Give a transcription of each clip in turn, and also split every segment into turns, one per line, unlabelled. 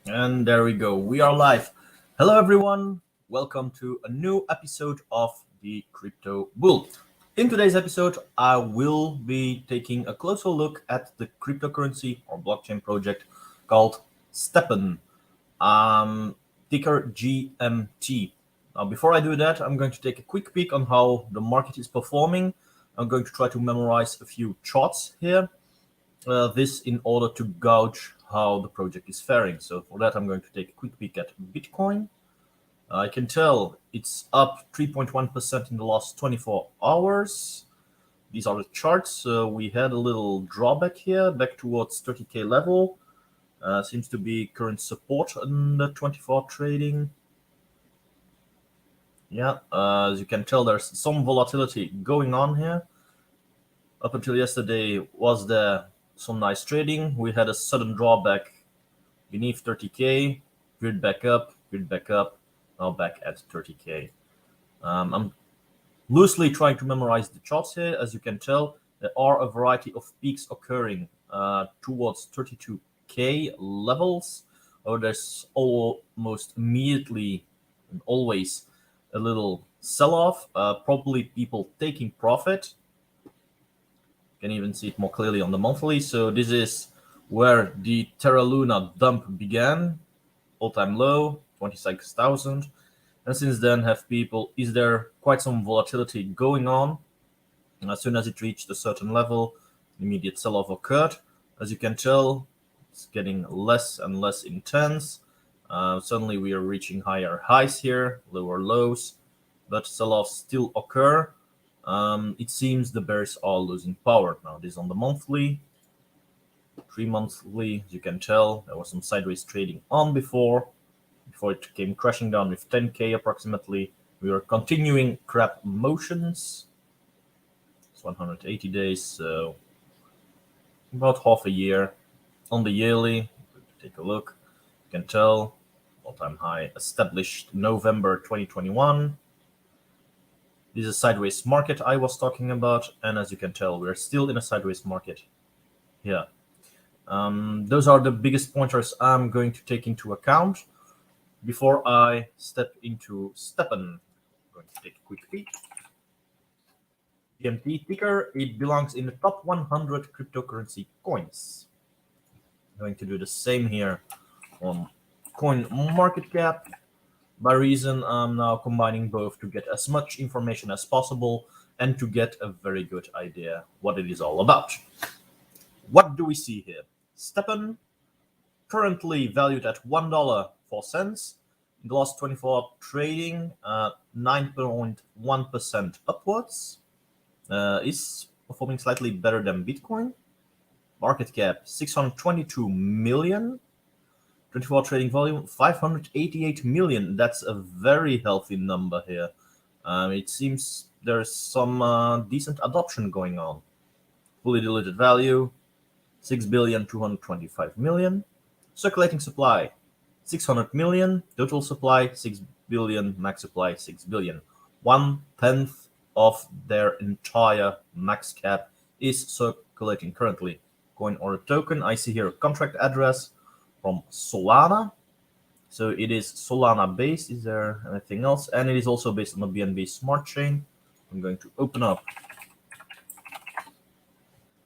And there we go. We are live. Hello, everyone. Welcome to a new episode of the Crypto Bull. In today's episode, I will be taking a closer look at the cryptocurrency or blockchain project called STEPN, ticker GMT. Now, before I do that, I'm going to take a quick peek on how the market is performing. I'm going to try to memorize a few charts here. This in order to gauge how the project is faring. So for that, I'm going to take a quick peek at Bitcoin. I can tell it's up 3.1% in the last 24 hours. These are the charts. We had a little drawback here, back towards 30K level. Seems to be current support in the 24 trading. Yeah, as you can tell, there's some volatility going on here. Up until yesterday was there some nice trading. We had a sudden drawback beneath 30K, veered back up, now back at 30K. I'm loosely trying to memorize the charts here. As you can tell, there are a variety of peaks occurring towards 32K levels. There's almost immediately and always a little sell-off, probably people taking profit. You can even see it more clearly on the monthly. So this is where the Terra Luna dump began, all-time low, 26,000. And since then, is there quite some volatility going on. And as soon as it reached a certain level, immediate sell-off occurred. As you can tell, it's getting less and less intense. Suddenly we are reaching higher highs here, lower lows, but sell-offs still occur. It seems the bears are losing power. Now this is on the monthly, 3 monthly. As you can tell, there was some sideways trading on before it came crashing down with 10K approximately. We are continuing crab motions. It's 180 days, so about half a year. On the yearly, take a look. You can tell all-time high established November 2021. This is a sideways market I was talking about, and as you can tell, we're still in a sideways market here. Those are the biggest pointers I'm going to take into account before I step into STEPN. I'm going to take a quick peek. GMT ticker, it belongs in the top 100 cryptocurrency coins. I'm going to do the same here on coin market cap. By reason, I'm now combining both to get as much information as possible and to get a very good idea what it is all about. What do we see here? STEPN, currently valued at $1.04. In the last 24 trading, 9.1% upwards. Is performing slightly better than Bitcoin. Market cap, 622 million. 24 trading volume, 588 million. That's a very healthy number here. It seems there's some decent adoption going on. Fully diluted value, 6.225 billion. Circulating supply, 600 million. Total supply, 6 billion. Max supply, 6 billion. 1/10 of their entire max cap is circulating currently. Coin or a token. I see here a contract address from Solana. So it is Solana based. Is there anything else? And it is also based on the BNB smart chain. I'm going to open up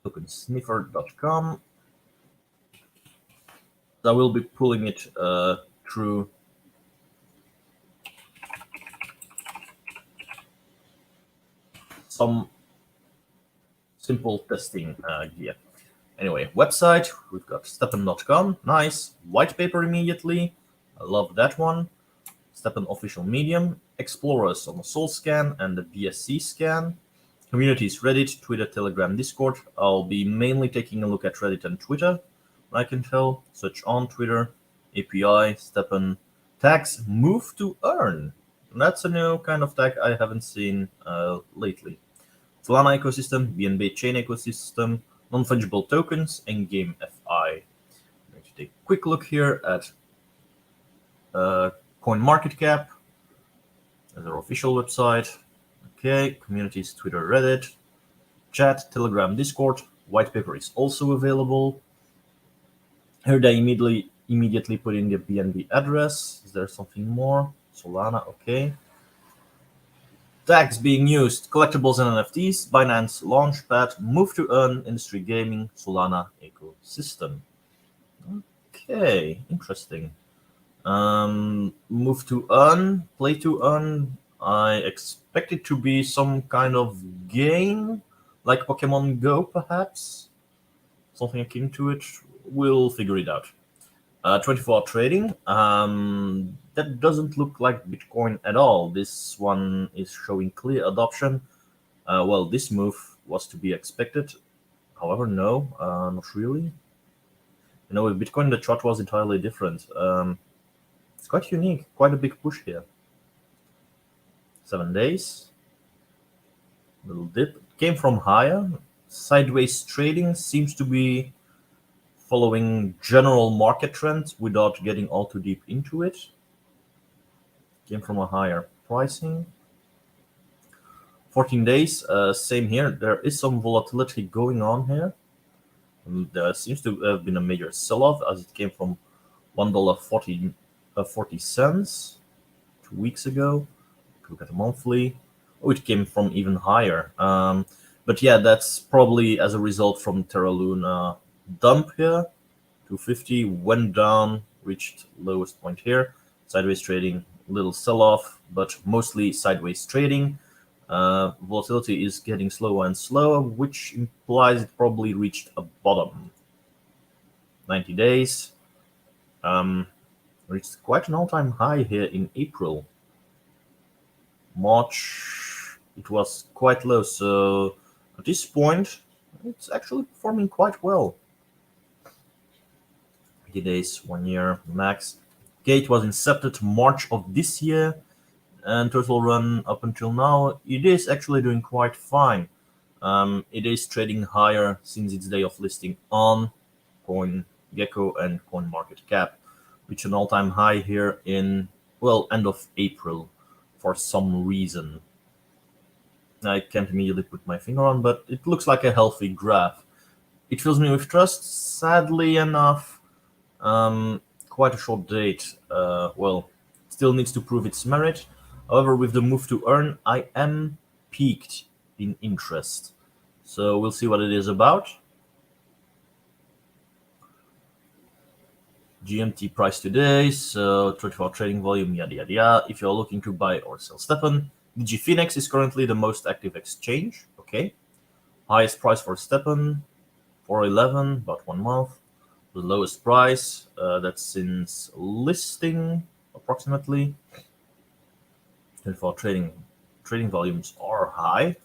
tokensniffer.com. I will be pulling it through some simple testing here. Anyway, website, we've got STEPN.com, nice. White paper immediately, I love that one. STEPN official medium, explorers on the SolScan and the BSC scan. Communities, Reddit, Twitter, Telegram, Discord. I'll be mainly taking a look at Reddit and Twitter, I can tell. Search on Twitter, API, STEPN, tags, move to earn. That's a new kind of tag I haven't seen lately. Solana ecosystem, BNB chain ecosystem, non-fungible tokens, and game FI. I'm going to take a quick look here at CoinMarketCap as our official website. Okay, communities, Twitter, Reddit, chat, Telegram, Discord. White paper is also available. Here they immediately immediately put in the BNB address. Is there something more? Solana, okay. Tags being used, collectibles and NFTs, Binance Launchpad, Move to Earn, Industry Gaming, Solana ecosystem. Okay, interesting. Move to Earn, Play to Earn. I expect it to be some kind of game, like Pokemon Go, perhaps. Something akin to it. We'll figure it out. 24-hour trading. That doesn't look like Bitcoin at all. This one is showing clear adoption. Well, this move was to be expected. However, no, not really. With Bitcoin, the chart was entirely different. It's quite unique, quite a big push here. 7 days. Little dip. Came from higher. Sideways trading seems to be following general market trends without getting all too deep into it. Came from a higher pricing. 14 days, same here. There is some volatility going on here. There seems to have been a major sell-off as it came from $1.40 2 weeks ago. Look at the monthly. Oh, it came from even higher. But yeah, that's probably as a result from Terra Luna dump here. 250 went down, reached lowest point here. Sideways trading, little sell-off, but mostly sideways trading. Volatility is getting slower and slower, which implies it probably reached a bottom. 90 days. Reached quite an all-time high here in April. March, it was quite low, so at this point, it's actually performing quite well. 80 days, 1 year max. Gate was incepted March of this year, and total run up until now, it is actually doing quite fine. It is trading higher since its day of listing on CoinGecko and CoinMarketCap, which an all-time high here in, end of April for some reason. I can't immediately put my finger on, but it looks like a healthy graph. It fills me with trust. Sadly enough, quite a short date. Still needs to prove its merit. However, with the move to earn, I am piqued in interest. So we'll see what it is about. GMT price today, so 24-hour trading volume, yada yada yada. If you're looking to buy or sell STEPN, DigiFinex is currently the most active exchange. Okay. Highest price for STEPN, 411, about 1 month. The lowest price, that's since listing, approximately. 24 trading volumes are high.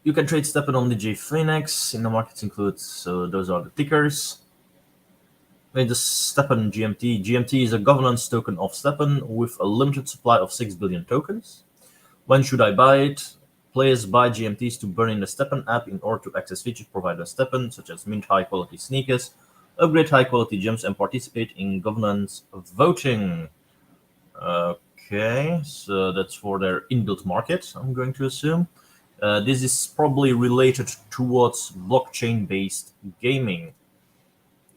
You can trade STEPN on DigiFinex. In the markets include, so those are the tickers. The STEPN GMT. GMT is a governance token of STEPN with a limited supply of 6 billion tokens. When should I buy it? Players buy GMTs to burn in the STEPN app in order to access features provided by STEPN, such as mint high-quality sneakers, upgrade high-quality gems, and participate in governance voting. Okay, so that's for their inbuilt market, I'm going to assume. This is probably related towards blockchain-based gaming.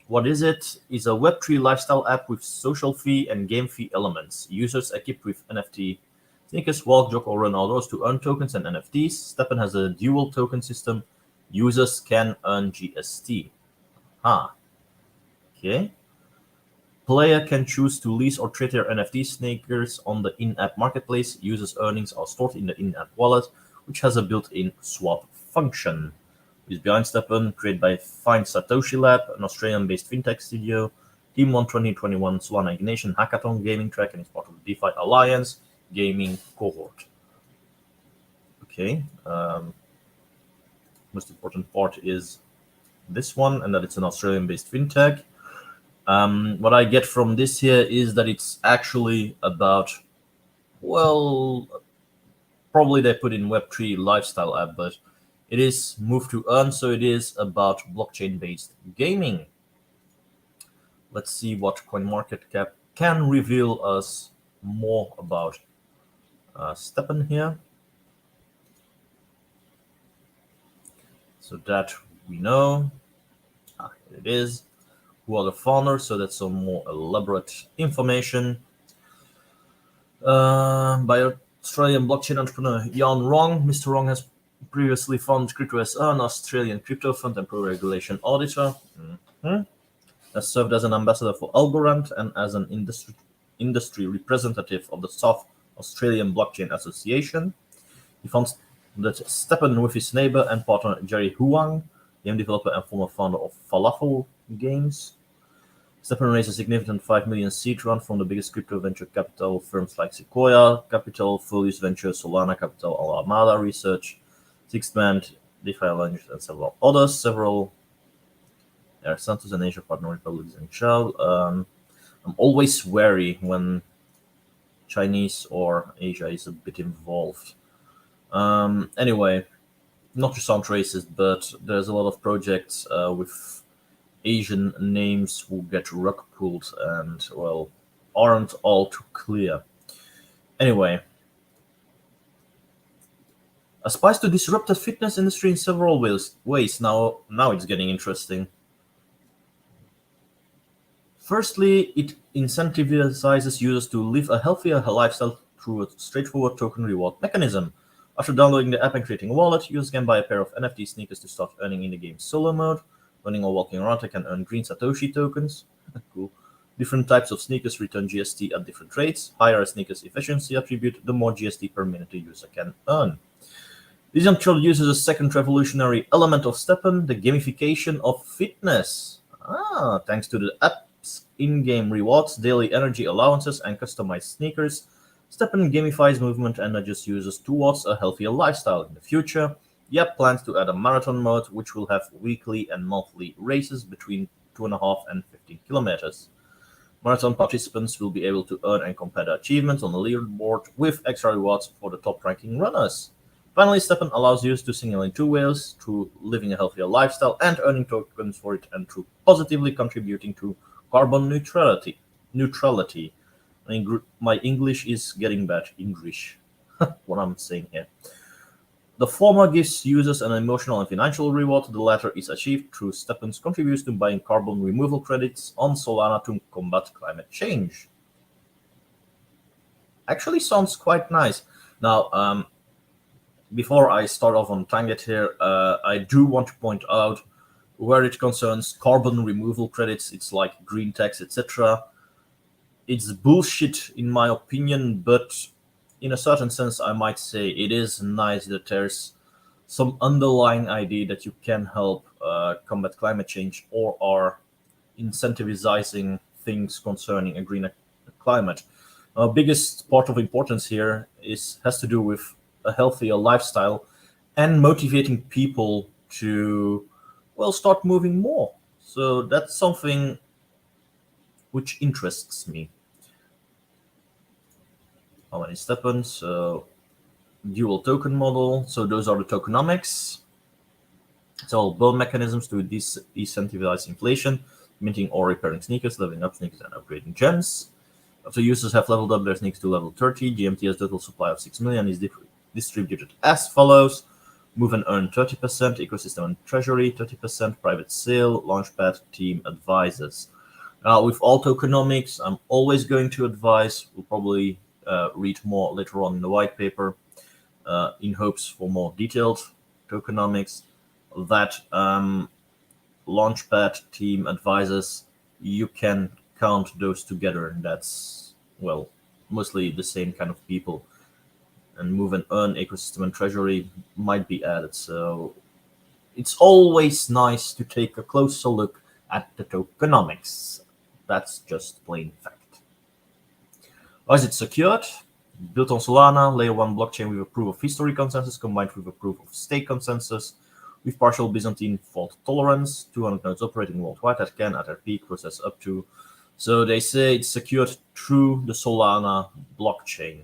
What is it? It's a Web3 lifestyle app with social fee and game fee elements. Users equipped with NFT sneakers walk, jog, or run outdoors to earn tokens and NFTs. STEPN has a dual token system. Users can earn GST. Okay. Player can choose to lease or trade their NFT sneakers on the in-app marketplace. Users' earnings are stored in the in-app wallet, which has a built-in swap function. Is behind STEPN, created by Find Satoshi Lab, an Australian-based fintech studio. Team won 2021 Solana Ignition Hackathon gaming track and is part of the DeFi Alliance gaming cohort. Okay. Most important part is this one, and that it's an Australian-based fintech. What I get from this here is that it's actually about, probably they put in Web3 lifestyle app, but it is move to earn, so it is about blockchain-based gaming. Let's see what CoinMarketCap can reveal us more about STEPN here. So that we know. Here it is. who are the founders, so that's some more elaborate information. By Australian blockchain entrepreneur Jan Rong. Mr. Rong has previously founded Crypthusiast, an Australian crypto fund and pro-regulation auditor. Has served as an ambassador for Algorand and as an industry representative of the South Australian Blockchain Association. He founded STEPN with his neighbor and partner Jerry Huang, game developer and former founder of Falafel Games. STEPN raised a significant 5 million seed round from the biggest crypto venture capital firms like Sequoia Capital, Folius Ventures, Solana Capital, Alameda Research, Sixth Band, DeFi Alliance, and several others. Several Santos and Asia Partner Republics and Chad. I'm always wary when Chinese or Asia is a bit involved. Anyway, not to sound racist, but there's a lot of projects with Asian names who get rug pulled and, well, aren't all too clear. Anyway, aspires to disrupt the fitness industry in several ways. Now it's getting interesting. Firstly, it incentivizes users to live a healthier lifestyle through a straightforward token reward mechanism. After downloading the app and creating a wallet, users can buy a pair of NFT sneakers to start earning in the game's solo mode. Running or walking around, they can earn green Satoshi tokens. Cool. Different types of sneakers return GST at different rates. Higher a sneaker's efficiency attribute, the more GST per minute the user can earn. This introduces a second revolutionary element of STEPN, the gamification of fitness. Thanks to the app's in-game rewards, daily energy allowances, and customized sneakers, STEPN gamifies movement and nudges users towards a healthier lifestyle. In the future, the app plans to add a marathon mode, which will have weekly and monthly races between 2.5 and 15 kilometers. Marathon participants will be able to earn and compare their achievements on the leaderboard with extra rewards for the top-ranking runners. Finally, STEPN allows users to signal in two ways, through living a healthier lifestyle and earning tokens for it, and through positively contributing to carbon neutrality. My English is getting bad. English. What I'm saying here. The former gives users an emotional and financial reward. The latter is achieved through STEPN's contributions to buying carbon removal credits on Solana to combat climate change. Actually sounds quite nice. Now, before I start off on tangent here, I do want to point out where it concerns carbon removal credits, it's like green tax, etc. It's bullshit in my opinion, but in a certain sense, I might say it is nice that there's some underlying idea that you can help combat climate change or are incentivizing things concerning a greener climate. Biggest part of importance here has to do with a healthier lifestyle and motivating people to, well, start moving more. So that's something which interests me. How many STEPN? So dual token model. So those are the tokenomics. So both mechanisms to disincentivize inflation, minting or repairing sneakers, leveling up sneakers, and upgrading gems. After users have leveled up their sneakers to level 30, GMT has total supply of 6 million is distributed as follows. Move and earn 30%, ecosystem and treasury 30%, private sale, launchpad, team advisors. With all tokenomics, I'm always going to advise. We'll probably read more later on in the white paper in hopes for more detailed tokenomics. That launchpad, team advisors, you can count those together, and that's, well, mostly the same kind of people. And move and earn, ecosystem and treasury might be added. So it's always nice to take a closer look at the tokenomics. That's just plain fact. How is it secured? Built on Solana, layer 1 blockchain with a proof of history consensus combined with a proof of stake consensus with partial Byzantine fault tolerance, 200 nodes operating worldwide that can, at their peak, process up to. So they say it's secured through the Solana blockchain.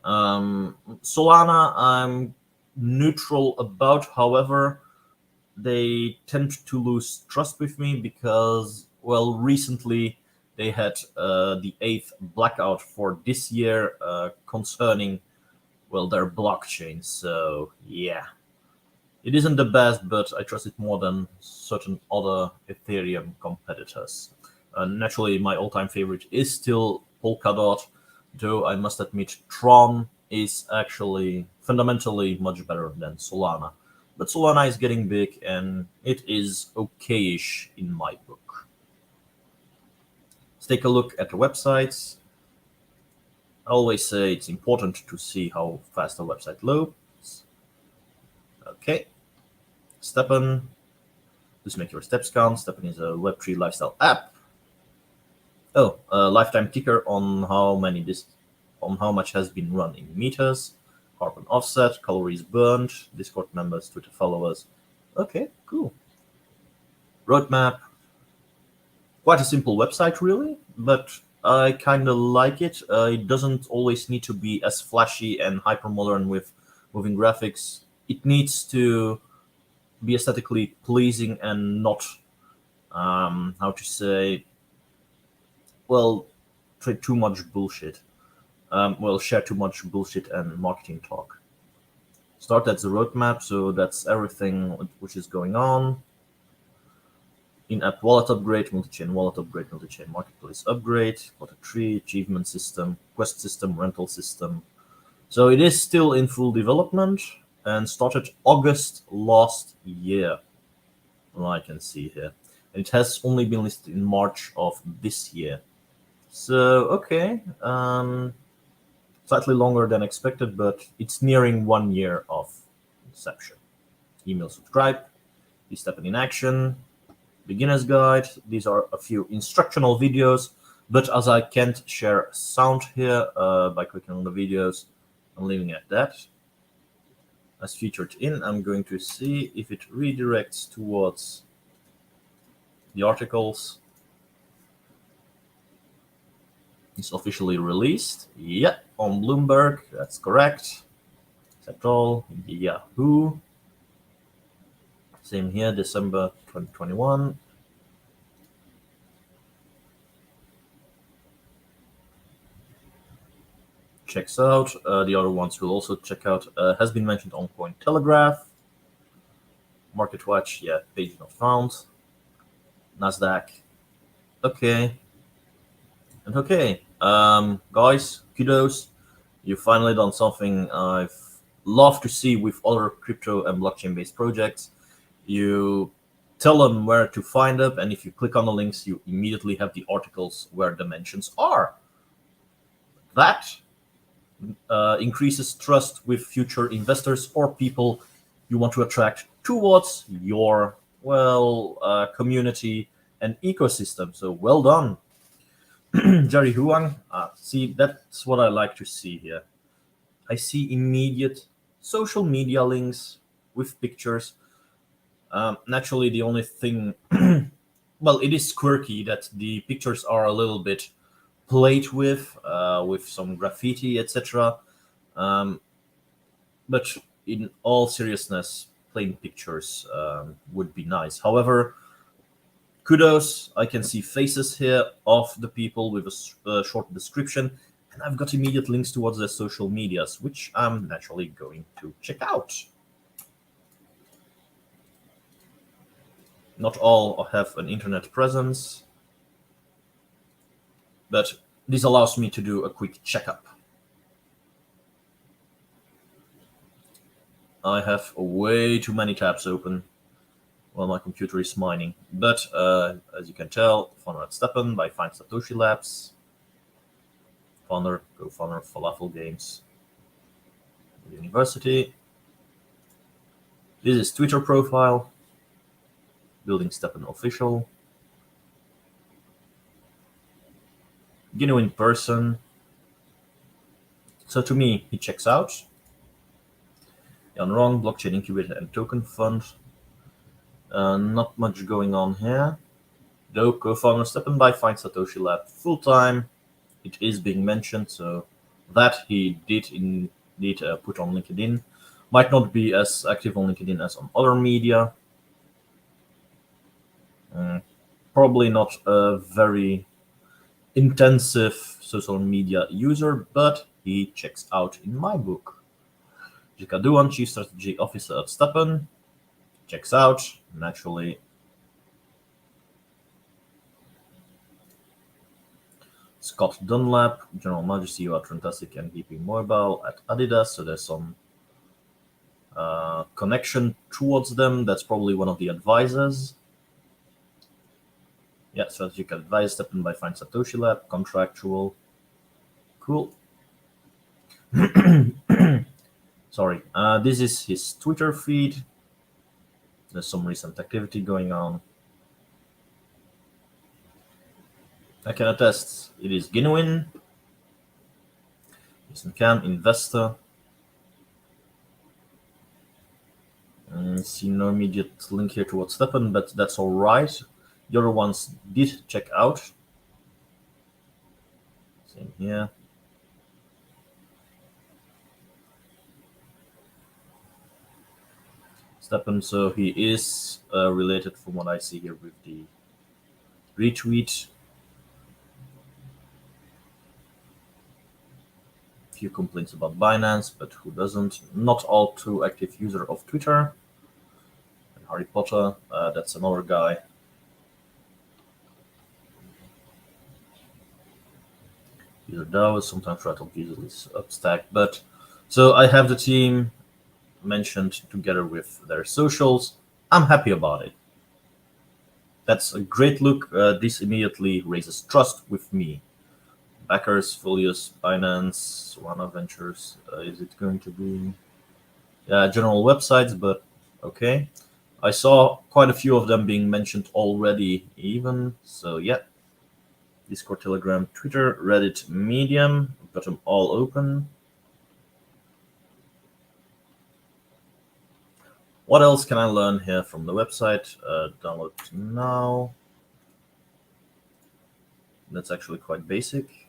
Solana, I'm neutral about. However, they tend to lose trust with me because, well, recently they had the 8th blackout for this year concerning, well, their blockchain. So, yeah. It isn't the best, but I trust it more than certain other Ethereum competitors. Naturally, my all-time favorite is still Polkadot, though I must admit Tron is actually fundamentally much better than Solana. But Solana is getting big, and it is okayish in my book. Let's take a look at the websites. I always say it's important to see how fast a website loads. Okay. STEPN. Just make your steps count. STEPN is a Web3 lifestyle app. Oh, lifetime ticker on how much has been run in meters, carbon offset, calories burned, Discord members, Twitter followers. Okay, cool. Roadmap. Quite a simple website, really, but I kind of like it. It doesn't always need to be as flashy and hyper-modern with moving graphics. It needs to be aesthetically pleasing and not, how to say, well, trade too much bullshit. Share too much bullshit and marketing talk. Start at the roadmap, so that's everything which is going on. In-app wallet upgrade, multi-chain wallet upgrade, multi-chain marketplace upgrade, quarter 3, achievement system, quest system, rental system. So it is still in full development and started August last year, I can see here. And it has only been listed in March of this year. So, okay, slightly longer than expected, but it's nearing 1 year of inception. Email subscribe, STEPN in action, beginner's guide. These are a few instructional videos, but as I can't share sound here by clicking on the videos, I'm leaving it at that. As featured in, I'm going to see if it redirects towards the articles. It's officially released. Yeah, on Bloomberg, that's correct. Except all, Yahoo. Same here, December 2021. Checks out. The other ones will also check out. Has been mentioned on Cointelegraph. MarketWatch, yeah, page not found. Nasdaq. Okay. And okay, guys, kudos. You've finally done something I've loved to see with other crypto and blockchain-based projects. You tell them where to find them, and if you click on the links, you immediately have the articles where the mentions are. That increases trust with future investors or people you want to attract towards your, community and ecosystem. So well done. Jerry Huang, see, that's what I like to see here. I see immediate social media links with pictures. Naturally, the only thing, it is quirky that the pictures are a little bit played with some graffiti, etc. But in all seriousness, plain pictures would be nice. However, kudos, I can see faces here of the people with a short description, and I've got immediate links towards their social medias, which I'm naturally going to check out. Not all have an internet presence, but this allows me to do a quick checkup. I have way too many tabs open while my computer is mining. But as you can tell, founder at STEPN by Find Satoshi Labs. Founder, co-founder of Falafel Games University. This is Twitter profile. Building STEPN official. Genuine person. So to me, he checks out. Jan Ron, blockchain incubator and token fund. Not much going on here. Though co-founder STEPN by Find Satoshi Lab full-time. It is being mentioned, so that he did indeed put on LinkedIn. Might not be as active on LinkedIn as on other media. Probably not a very intensive social media user, but he checks out in my book. Jika Duan, Chief Strategy Officer at STEPN. checks out, naturally. Scott Dunlap, General Majesty, you are fantastic and keeping mobile at Adidas. So there's some connection towards them. That's probably one of the advisors. Yeah, strategic advice, STEPN by Find Satoshi Lab, contractual. Cool. Sorry. This is his Twitter feed. There's some recent activity going on. I can attest it is genuine. He's an investor. See no immediate link here towards STEPN, but that's all right. The other ones did check out. Same here. STEPN, so he is related from what I see here with the retweet. Few complaints about Binance, but who doesn't? Not all too active user of Twitter. And Harry Potter, that's another guy. User DAO, sometimes rattle easily Substack, but so I have the team mentioned together with their socials. I'm happy about it. That's a great look. This immediately raises trust with me. Backers, Folius, Binance, Solana Ventures. Is it going to be general websites? But okay. I saw quite a few of them being mentioned already even. So yeah. Discord, Telegram, Twitter, Reddit, Medium. Got them all open. What else can I learn here from the website? Download now. That's actually quite basic.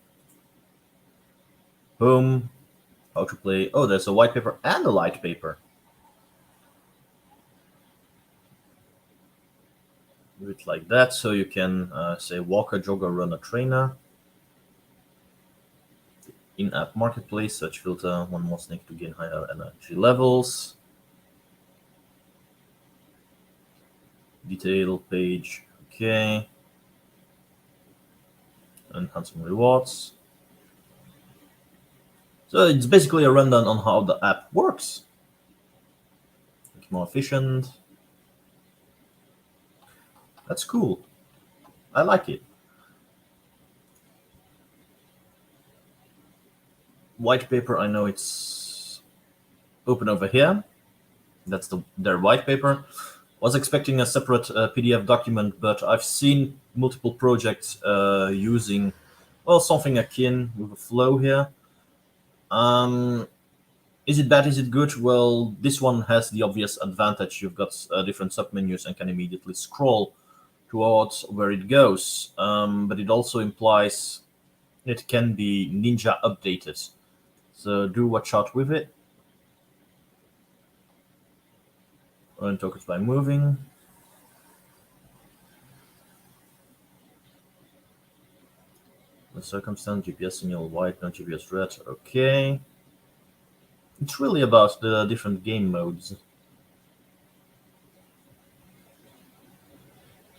Home, how to play. Oh, there's a white paper and a light paper. Do it like that, so you can say walk a jogger, run a trainer. In-app marketplace, search filter, one more snake to gain higher energy levels. Detail page, okay. Enhance some rewards. So it's basically a rundown on how the app works. It's more efficient. That's cool. I like it. White paper, I know it's open over here. That's their white paper. Was expecting a separate PDF document, but I've seen multiple projects using, well, something akin with a flow here. Is it bad? Is it good? Well, this one has the obvious advantage. You've got different submenus and can immediately scroll towards where it goes. But it also implies it can be ninja updated. So do watch out with it. Earn tokens by moving. The circumstance, GPS signal white, no GPS red. Okay. It's really about the different game modes.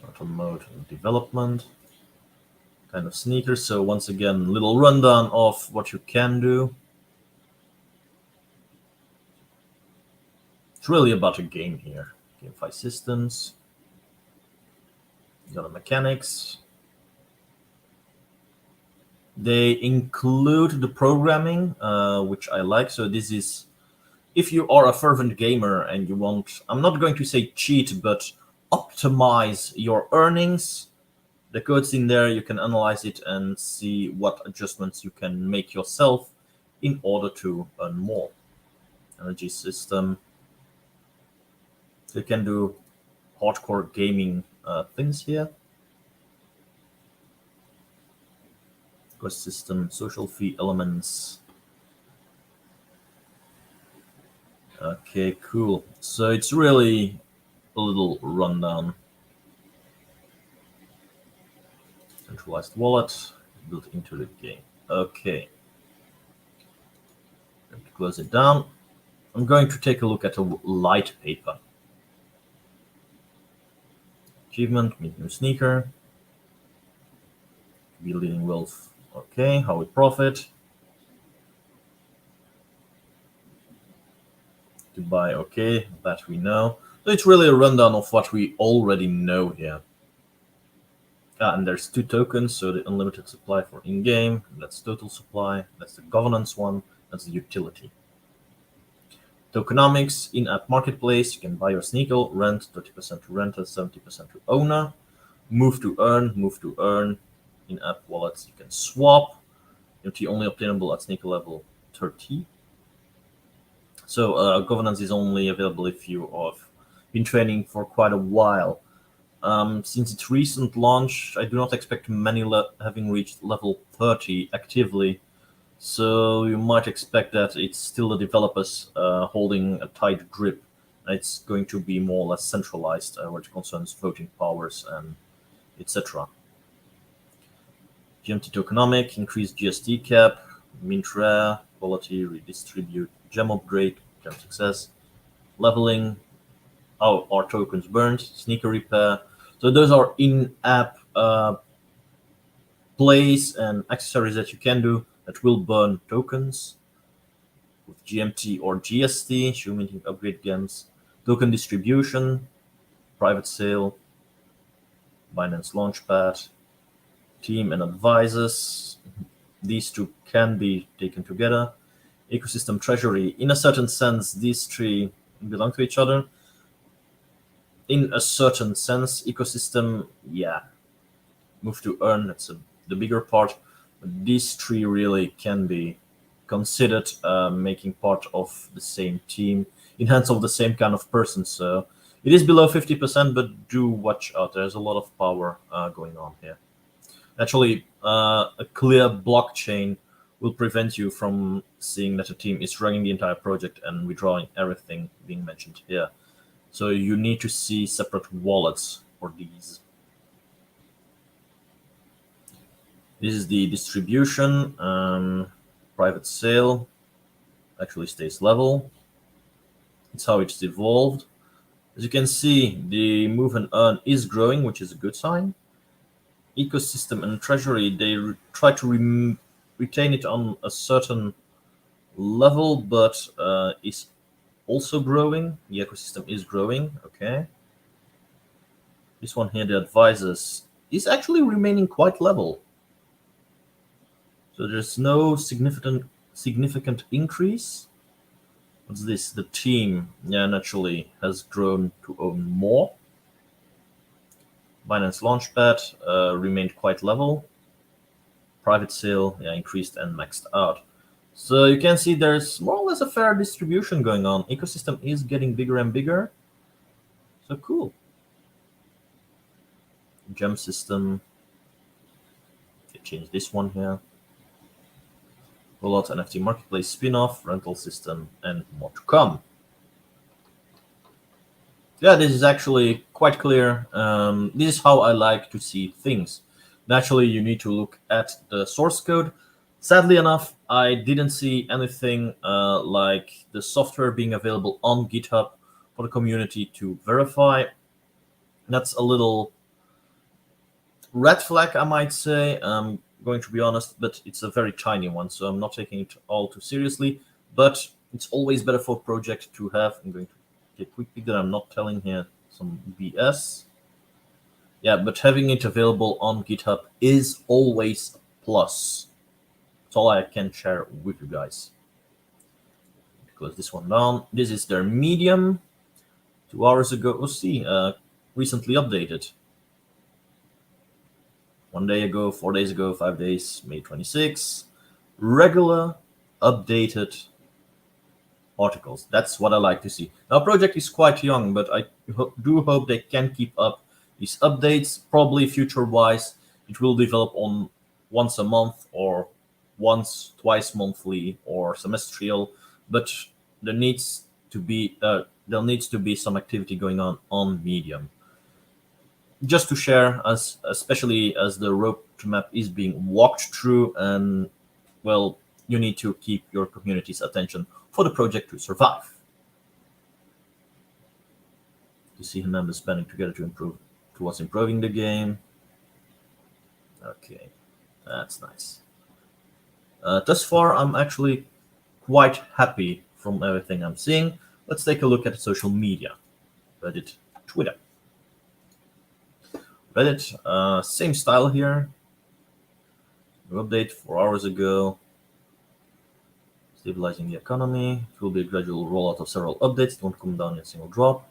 Auto mode development. Kind of sneakers. So once again, little rundown of what you can do. It's really about a game here. GameFi systems. Got the mechanics. They include the programming, which I like. So this is, if you are a fervent gamer and you want, I'm not going to say cheat, but optimize your earnings. The code's in there. You can analyze it and see what adjustments you can make yourself in order to earn more. Energy system. So you can do hardcore gaming things here. System, social fee elements. Okay, cool. So it's really a little rundown. Centralized wallet built into the game. Okay. Close it down. I'm going to take a look at a light paper. Achievement, meet new sneaker. Be leading wealth. Okay, how we profit. To buy, okay, that we know. So it's really a rundown of what we already know here. And there's 2 tokens, so the unlimited supply for in-game, that's total supply, that's the governance one, that's the utility. Tokenomics, in-app marketplace, you can buy your sneaker, rent, 30% to renter, 70% to owner. Move to earn. In-app wallets, you can swap. GMT only obtainable at sneaker level 30. So governance is only available if you have been training for quite a while. Since its recent launch, I do not expect many having reached level 30 actively. So you might expect that it's still the developers holding a tight grip. It's going to be more or less centralized where it concerns voting powers and etc. GMT tokenomic, increased GST cap, mint rare, quality, redistribute, gem upgrade, gem success, leveling, our tokens burned, sneaker repair. So those are in-app plays and accessories that you can do that will burn tokens with GMT or GST, shoe minting upgrade gems, token distribution, private sale, Binance Launchpad, team and advisors. These 2 can be taken together. Ecosystem treasury, in a certain sense, these 3 belong to each other. In a certain sense, ecosystem, yeah. Move to earn, that's the bigger part. But these 3 really can be considered making part of the same team, in hands of the same kind of person. So it is below 50%, but do watch out. There's a lot of power going on here. Actually, a clear blockchain will prevent you from seeing that a team is running the entire project and withdrawing everything being mentioned here. So you need to see separate wallets for these. This is the distribution. Private sale actually stays level. It's how it's evolved. As you can see, the move and earn is growing, which is a good sign. Ecosystem and treasury, they try to retain it on a certain level, but is also growing. The ecosystem is growing. Okay. This one here, the advisors, is actually remaining quite level. So there's no significant increase. What's this? The team, yeah, naturally has grown to own more. Binance Launchpad remained quite level. Private sale, yeah, increased and maxed out. So you can see there's more or less a fair distribution going on. Ecosystem is getting bigger and bigger. So cool. Gem system. Okay, change this one here. Rollout NFT marketplace spin-off, rental system, and more to come. Yeah, this is actually quite clear. This is how I like to see things. Naturally, you need to look at the source code. Sadly enough, I didn't see anything like the software being available on GitHub for the community to verify. That's a little red flag, I might say. I'm going to be honest, but it's a very tiny one, so I'm not taking it all too seriously. But it's always better for a project to have. I'm going to take a quick peek that I'm not telling here some BS. Yeah, but having it available on GitHub is always a plus. That's all I can share with you guys. Close this one down. This is their Medium. 2 hours ago. Oh, see, recently updated. 1 day ago, 4 days ago, 5 days, May 26. Regular, updated articles. That's what I like to see. Now, project is quite young, but I do hope they can keep up these updates. Probably future-wise, it will develop on once a month or twice monthly or semestrial. But there needs to be some activity going on Medium. Just to share, especially as the roadmap is being walked through, and well, you need to keep your community's attention for the project to survive. To see members banding together to improve towards improving the game. Okay, that's nice. Thus far, I'm actually quite happy from everything I'm seeing. Let's take a look at social media. Reddit, Twitter. Reddit, same style here. New update 4 hours ago. Stabilizing the economy. It will be a gradual rollout of several updates. It won't come down in a single drop.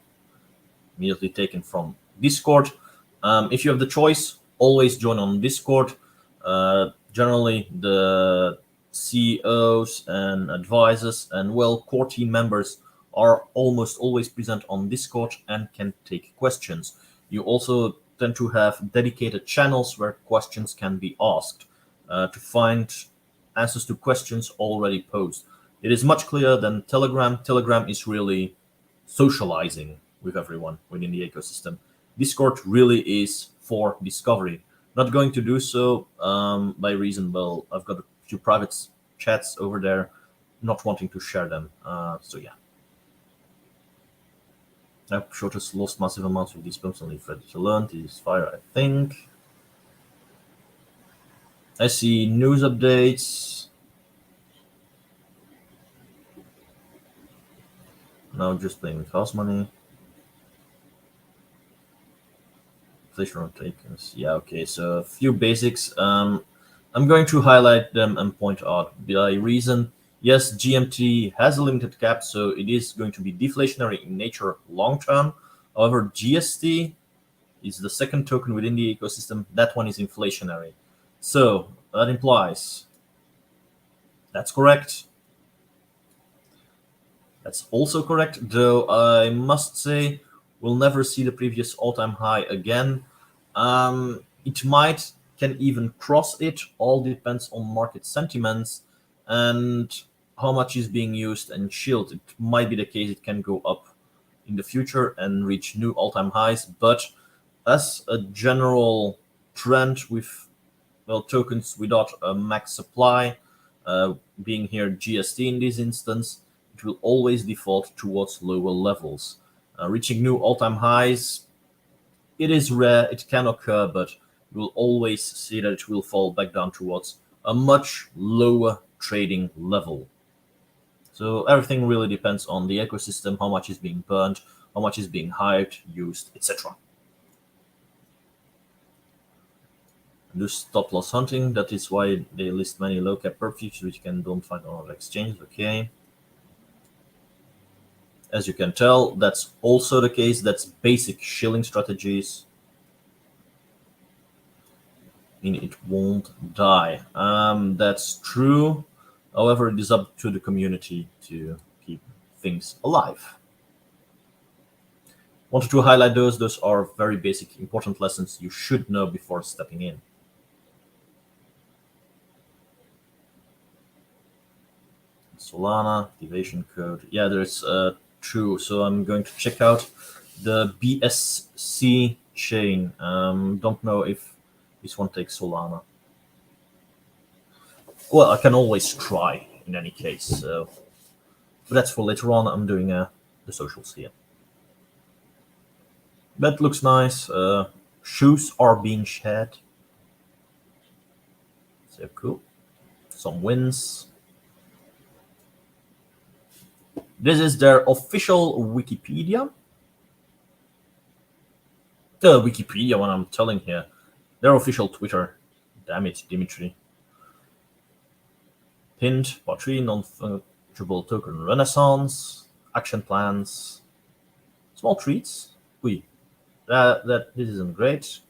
Immediately taken from Discord. If you have the choice, always join on Discord. Generally, the CEOs and advisors and core team members are almost always present on Discord and can take questions. You also tend to have dedicated channels where questions can be asked to find answers to questions already posed. It is much clearer than Telegram. Telegram is really socializing with everyone within the ecosystem. Discord really is for discovery. Not going to do so by reason, well, I've got a few private chats over there, not wanting to share them. So yeah. Shortest lost massive amounts of these pumps and leave ready to learn. This is fire, I think. I see news updates. Now just playing with house money. Inflation on takers. Yeah, okay, so a few basics. I'm going to highlight them and point out by reason. Yes, GMT has a limited cap, so it is going to be deflationary in nature long term. However, GST is the second token within the ecosystem. That one is inflationary. So that implies that's correct. That's also correct, though I must say we'll never see the previous all-time high again. It can even cross it. All depends on market sentiments and how much is being used and shielded. It might be the case it can go up in the future and reach new all-time highs, but as a general trend with tokens without a max supply, being here GST in this instance, it will always default towards lower levels. Reaching new all-time highs, it is rare, it can occur, but you will always see that it will fall back down towards a much lower trading level. So everything really depends on the ecosystem, how much is being burned, how much is being hyped, used, etc. Do stop loss hunting. That is why they list many low cap perp futures which you don't find on other exchanges. Okay. As you can tell, that's also the case. That's basic shilling strategies. It won't die. That's true. However, it is up to the community to keep things alive. Wanted to highlight those. Those are very basic, important lessons you should know before stepping in. Solana activation code. Yeah, there's true. So I'm going to check out the BSC chain. Don't know if this one takes Solana. Well, I can always try in any case. So, but that's for later on. I'm doing the socials here. That looks nice. Shoes are being shed. So cool. Some wins. This is their official Wikipedia. The Wikipedia one I'm telling here. Their official Twitter. Damn it, Dimitri. Pinned, part 3, non-fungible token renaissance, action plans, small treats. That this isn't great.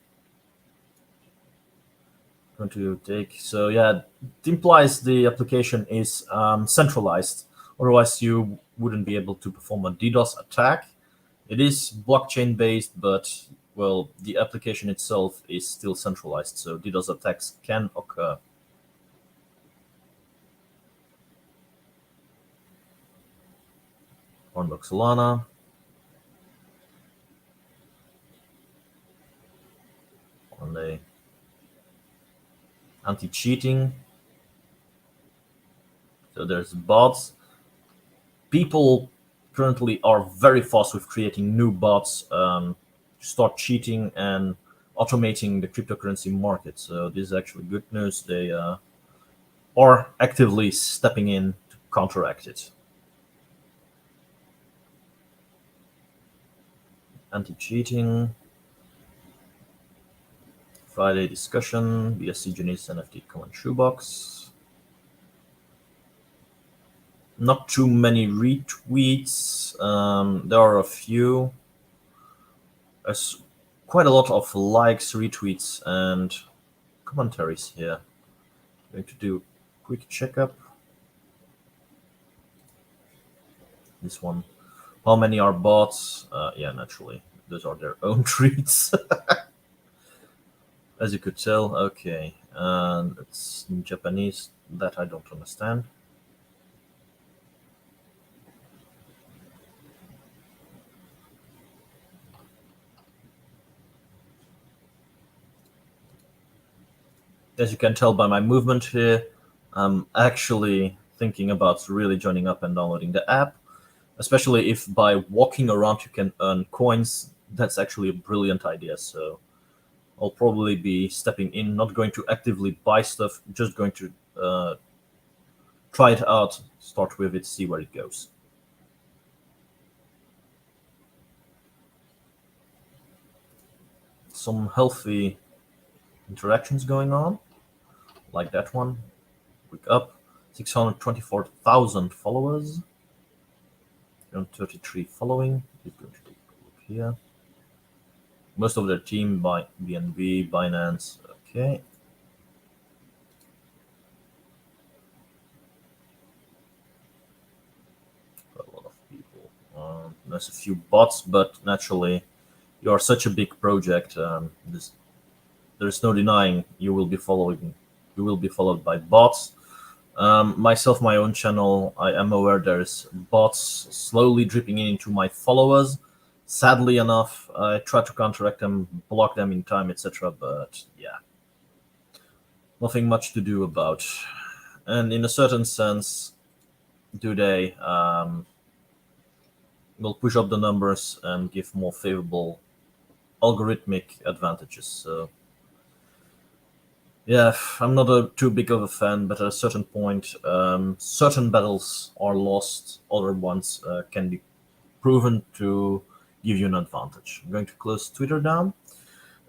Going to take, so yeah, it implies the application is centralized. Otherwise, you wouldn't be able to perform a DDoS attack. It is blockchain based, but well, the application itself is still centralized, so DDoS attacks can occur. Hornbook Solana. On the anti-cheating. So there's bots. People currently are very fast with creating new bots, start cheating and automating the cryptocurrency market. So this is actually good news. They are actively stepping in to counteract it. Anti-cheating. Friday discussion. BSC Genesis NFT common shoebox. Not too many retweets. There are a few. There's quite a lot of likes, retweets, and commentaries here. I'm going to do a quick checkup. This one. How many are bots? Yeah, naturally. Those are their own tweets. As you could tell, okay. And it's in Japanese. That I don't understand. As you can tell by my movement here, I'm actually thinking about really joining up and downloading the app, especially if by walking around you can earn coins. That's actually a brilliant idea. So I'll probably be stepping in, not going to actively buy stuff, just going to try it out, start with it, see where it goes. Some healthy interactions going on, like that one. Quick up, 624,000 followers, 33 following. He's going to take a look here. Most of their team by BNB, Binance. Okay. Quite a lot of people. There's a few bots, but naturally, you are such a big project. There's no denying you will be following. You will be followed by bots. Myself, my own channel, I am aware there's bots slowly dripping into my followers. Sadly enough, I try to counteract them, block them in time, etc. But yeah, nothing much to do about. And in a certain sense, do they will push up the numbers and give more favorable algorithmic advantages. So yeah, I'm not too big of a fan, but at a certain point, certain battles are lost. Other ones can be proven to give you an advantage. I'm going to close Twitter down.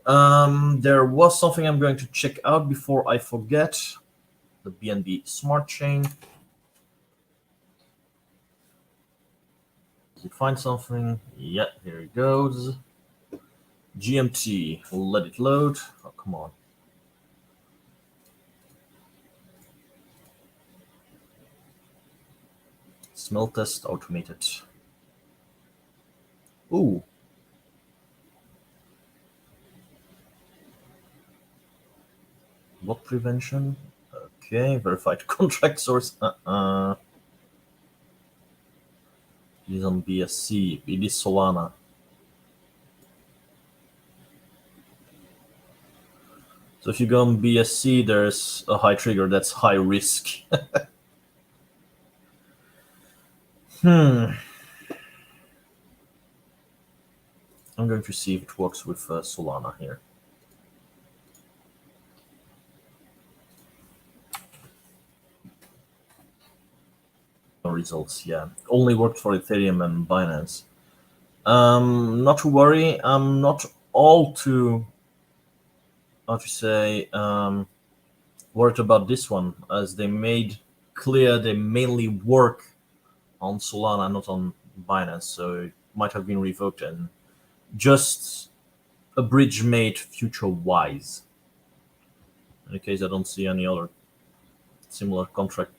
There was something I'm going to check out before I forget. The BNB Smart Chain. Did it find something? Yeah, here it goes. GMT. Let it load. Oh, come on. Smell test automated. Ooh. Bot prevention. Okay, verified contract source. It is on BSC. It is Solana. So if you go on BSC, there's a high trigger that's high risk. I'm going to see if it works with Solana here. No results, yeah. Only worked for Ethereum and Binance. Not to worry, I'm not all too, how to say, worried about this one, as they made clear they mainly work on Solana, not on Binance, so it might have been revoked and just a bridge made future-wise. In any case, I don't see any other similar contract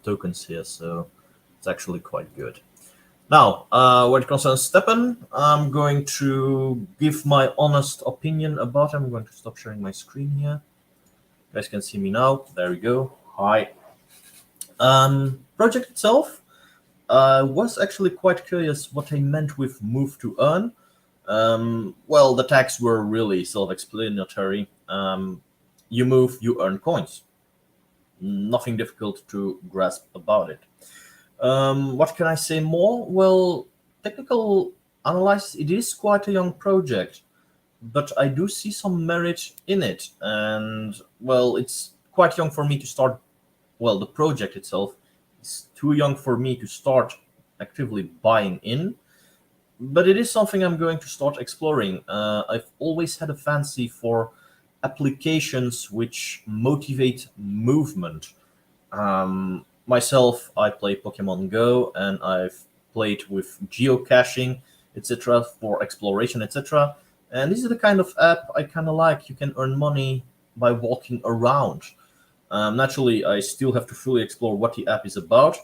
tokens here, so it's actually quite good. Now, when it concerns STEPN, I'm going to give my honest opinion about it. I'm going to stop sharing my screen here. You guys can see me now. There we go. Hi. Project itself, was actually quite curious what they meant with move to earn. Well, the tags were really self-explanatory. You move, you earn coins. Nothing difficult to grasp about it. What can I say more? Well, technical analysis, it is quite a young project. but I do see some merit in it. And well, it's quite young for me to start. Well, the project itself is too young for me to start actively buying in, but it is something I'm going to start exploring. I've always had a fancy for applications which motivate movement. Myself, I play Pokemon Go, and I've played with geocaching, etc., for exploration, etc. And this is the kind of app I kind of like. You can earn money by walking around. Naturally, I still have to fully explore what the app is about.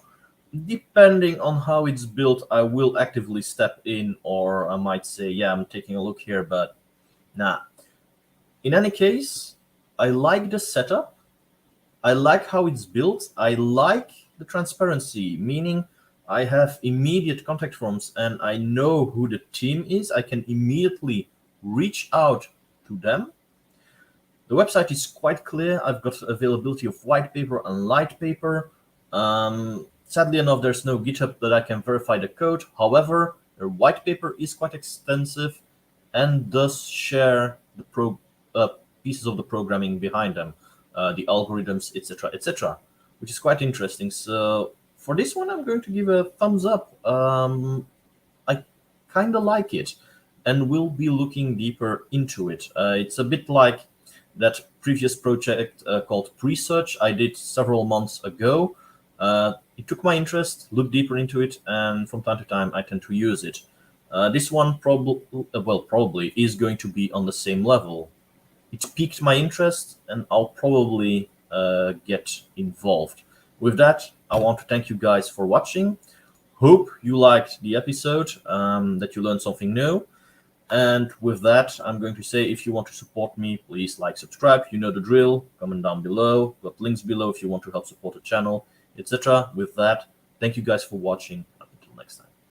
Depending on how it's built, I will actively step in, or I might say, yeah, I'm taking a look here, but nah. In any case, I like the setup. I like how it's built. I like the transparency, meaning I have immediate contact forms and I know who the team is. I can immediately reach out to them. The website is quite clear. I've got availability of white paper and light paper. Sadly enough, there's no GitHub that I can verify the code. However, the white paper is quite extensive and does share the pieces of the programming behind them, the algorithms, etc., etc., which is quite interesting. So for this one, I'm going to give a thumbs up. I kind of like it, and we'll be looking deeper into it. It's a bit like that previous project called Presearch I did several months ago. It took my interest, looked deeper into it, and from time to time I tend to use it. This one probably is going to be on the same level. It piqued my interest, and I'll probably get involved. With that, I want to thank you guys for watching. Hope you liked the episode, that you learned something new. And with that, I'm going to say, if you want to support me, please like, subscribe. You know the drill. Comment down below. Got links below if you want to help support the channel, etc. With that, thank you guys for watching. Up until next time.